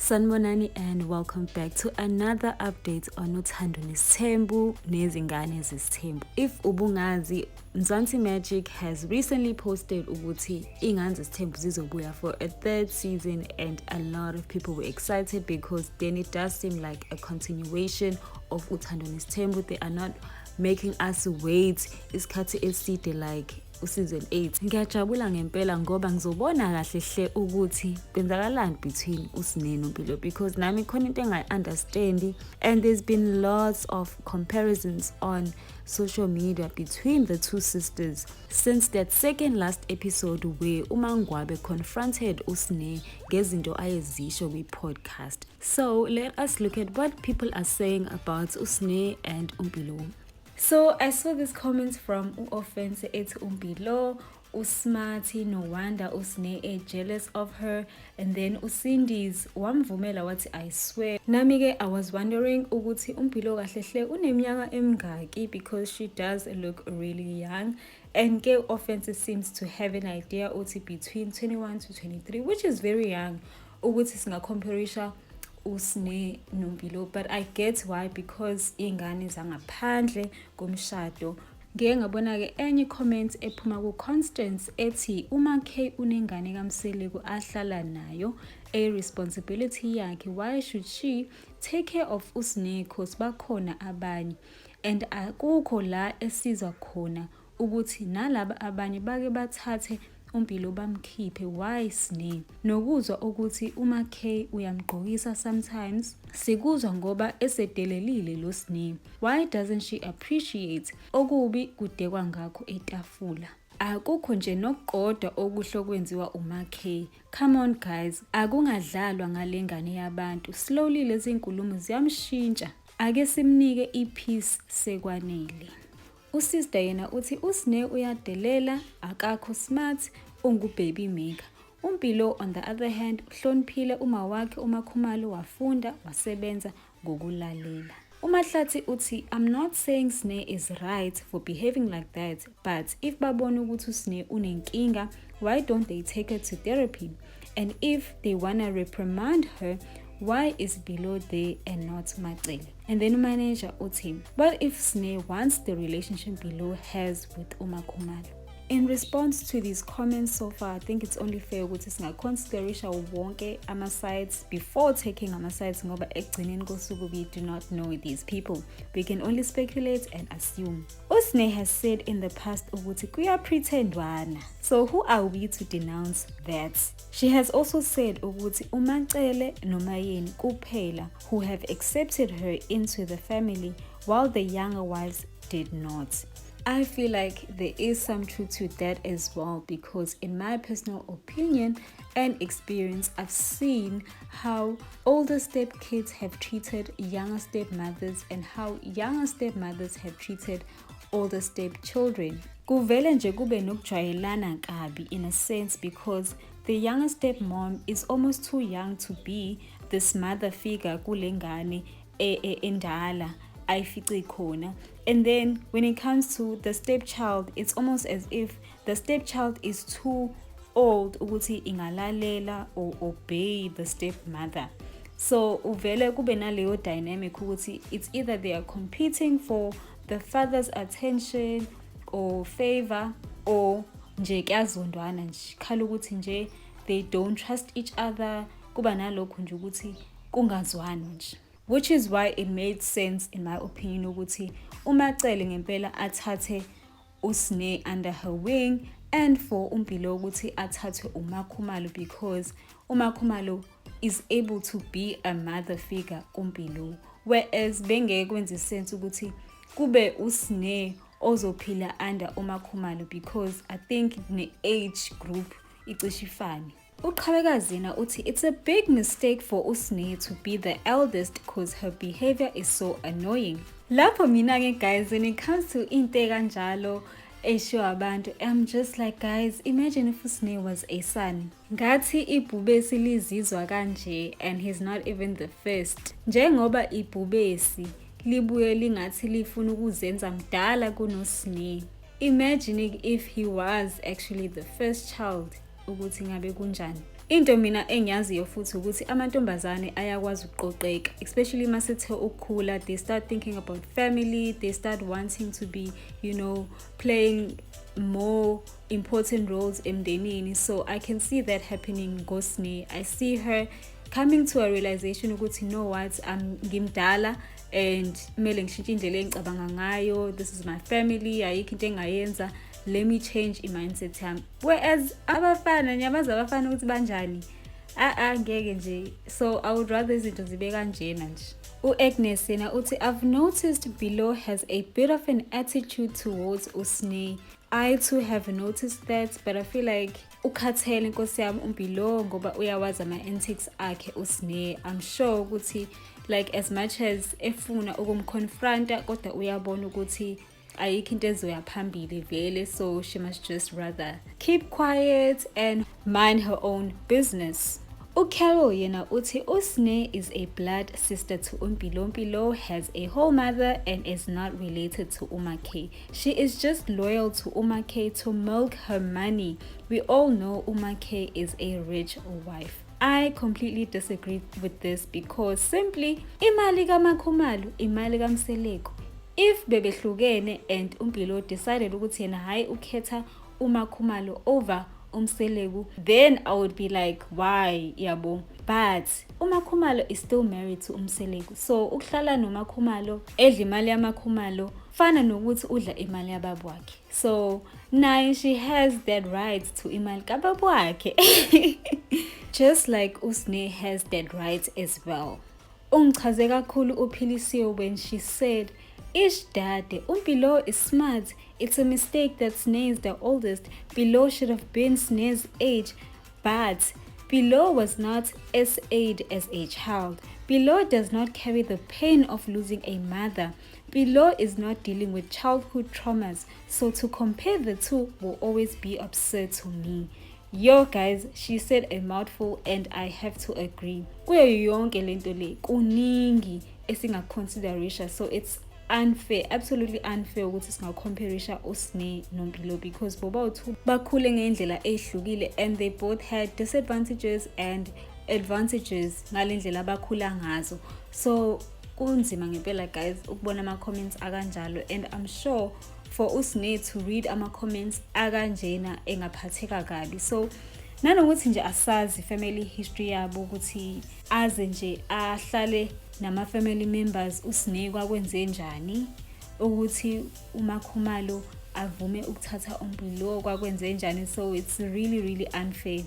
Sanibonani and welcome back to another update on Uthando Nesithembu nezingane zesithembu. If ubungazi, Mzansi Magic has recently posted ukuthi ingane zesithembu zizobuya for a third season, and a lot of people were excited because then it does seem like a continuation of Uthando Nesithembu. They are not making us wait isikhathi eside like season 8. Ngiyajabula ngempela ngoba ngizobona kahle hle ukuthi kwenzakalani between uSine noMpilo, because nami khona into engayi-understand, and there's been lots of comparisons on social media between the two sisters since that second last episode where uMangwabe confronted uSine ngezinto ayezisho kwi-podcast. So let us look at what people are saying about uSine and uMpilo. So I saw this comments from u-Offense ethi uMpilo, uSmarty noWanda uSine jealous of her, and then uCindy's wamvumela wathi I swear. Nami ke I was wondering ukuthi uMpilo kahle hle uneminyaka emingaki because she does look really young, and ke Offense seems to have an idea uthi between 21 to 23, which is very young ukuthi singacomparisha uSine noMpilo. But I get why, because ingane zangaphandle komshado. Ngeke ngabona ke enye comment ephuma ku Constance ethi uma K unengane kaMseleko ahlala nayo, a responsibility yakhe, why should she take care of uSine cause bakhona abanye, and akukho la esizwa khona ukuthi nalabo abanye bake bathathe uMpilo bamkhiphe. Why Sine? Nokuzwa ukuthi uma K uyamgqokisa sometimes, sikuzwa ngoba esedelelile lo Sine. Why doesn't she appreciate okubi kudekwa ngakho etafula? Akukho nje nokukodwa okuhle okwenziwa uma K. Come on guys, akungadlalwa ngalengane yabantu. Slowly lezi nkulumo ziyamshintsha. Ake simnike ipeace sekwanele. Usister yena uthi uSine uyadelela, akakho smart, ungubaby maker. uMpilo on the other hand uhloniphile uma wakhe uMakhumalo, wafunda wasebenza ngokulalela. uMahlathi uthi I'm not saying Sine is right for behaving like that, but if babona ukuthi uSine unenkinga, why don't they take her to therapy? And if they wanna reprimand her, why is Below there and not Macele? And then manager uthi, what if Sine wants the relationship Below has with uMakhumalo? In response to these comments so far, I think it's only fair ukuthi singaconsiderisha wonke ama-sides before taking ama-sides, ngoba ekugcineni kosuku we do not know these people. We can only speculate and assume. uSine has said in the past ukuthi kuyapretendwana. So who are we to denounce that? She has also said ukuthi uMacele noMayeni kuphela who have accepted her into the family, while the younger wives did not. I feel like there is some truth to that as well, because in my personal opinion and experience, I've seen how older stepkids have treated younger stepmothers and how younger stepmothers have treated older stepchildren. Kuvele nje kube nokujwayelana kabi in a sense, because the younger stepmom is almost too young to be this mother figure kulengane endala ayifice khona. And then when it comes to the stepchild, it's almost as if the stepchild is too old ukuthi ingalalela or obey the stepmother. So uvele kube naleyo dynamic ukuthi it's either they are competing for the father's attention or favor, or nje kuyazondwana nje, khala ukuthi nje they don't trust each other, kuba nalokho nje ukuthi kungazwani nje. Which is why it made sense in my opinion ukuthi uMacele ngempela athathe uSine under her wing, and for uMpilo ukuthi athathwe uMakhumalo, because uMakhumalo is able to be a mother figure kuMpilo, whereas bengeke kwenze sense ukuthi kube uSine ozophila under uMakhumalo, because I think ne-age group icishe ifane. uQhawekazina uthi it's a big mistake for uSine to be the eldest because her behavior is so annoying. Lapho mina ke guys, when it comes to into kanjalo esho abantu, I'm just like, guys, imagine if uSine was a son. Ngathi ibhubesi lizizwa kanje and he's not even the first. Njengoba ibhubesi libuye lingathi lifuna ukuzenza mdala kunoSine. Imagine if he was actually the first child, ukuthi ngabe kunjani. Into mina engiyaziyo futhi ukuthi amantombazane ayakwazi ukuqoqeka, especially masithe ukukhula, they start thinking about family, they start wanting to be, playing more important roles emndenini. So I can see that happening ngosne. I see her coming to a realization ukuthi, what, ngimdala and kumele ngishintshe indlela engicabanga ngayo, this is my family, ayikho into engayenza, let me change i-mindset yami. Whereas abafana, ngiyabazi abafana ukuthi banjani, ngeke nje. So I would rather izinto zibe kanjena nje. U-Agnes yena uthi, I've noticed Bilo has a bit of an attitude towards Usne. I too have noticed that, but I feel like ukhathele nkosi yami uMbilo ngoba uyawazi ama-antics akhe Usne. I'm sure ukuthi like as much as efuna ukumconfronta kodwa uyabona ukuthi ayikho into ezoya phambili vele, so she must just rather keep quiet and mind her own business. uCarol yena uthi Usne is a blood sister to uMpilo. Mpilo has a whole mother and is not related to Umakhe. She is just loyal to Umakhe to milk her money. We all know Umakhe is a rich wife. I completely disagree with this because simply imali kaMakhumalo, imali kaMseleko. If bebehlukene and uMpilo decided ukuthi yena hayi ukhetha uMakhumalo over Umseleko, then I would be like, why yabo? But uMakhumalo is still married to Umseleko, so ukuhlala noMakhumalo edla imali yaMakhumalo fana nokuthi udla imali yababa wakhe. So now she has that right to imali kababa wakhe. Just like Usne has that right as well. Ungichaze kakhulu uPhilisiwe when she said, Ish dade, uMpilo is smart. It's a mistake that Sne is the oldest. Bilo should have been Sne's age, but Bilo was not S-age as a child. Bilo does not carry the pain of losing a mother. Bilo is not dealing with childhood traumas, so to compare the two will always be absurd to me. Yo guys, she said a mouthful and I have to agree. Kuyo yonke lento le kuningi esingaconsiderisha, so it's unfair, absolutely unfair ukuthi singacomparisha Usne noMpilo because both bakhule ngendlela ehlukile and they both had disadvantages and advantages ngalendlela abakhula ngazo. So kunzima ngempela guys ukubona ama comments akanjalo, and I'm sure for Usne to read ama comments akanjena engaphatheka kabi. So nanokuthi nje asazi family history yabo ukuthi aze nje ahlale nama family members Usne kwakwenze njani, ukuthi uMakhumalo avume ukuthatha uMpilo kwakwenze njani. So it's really unfair.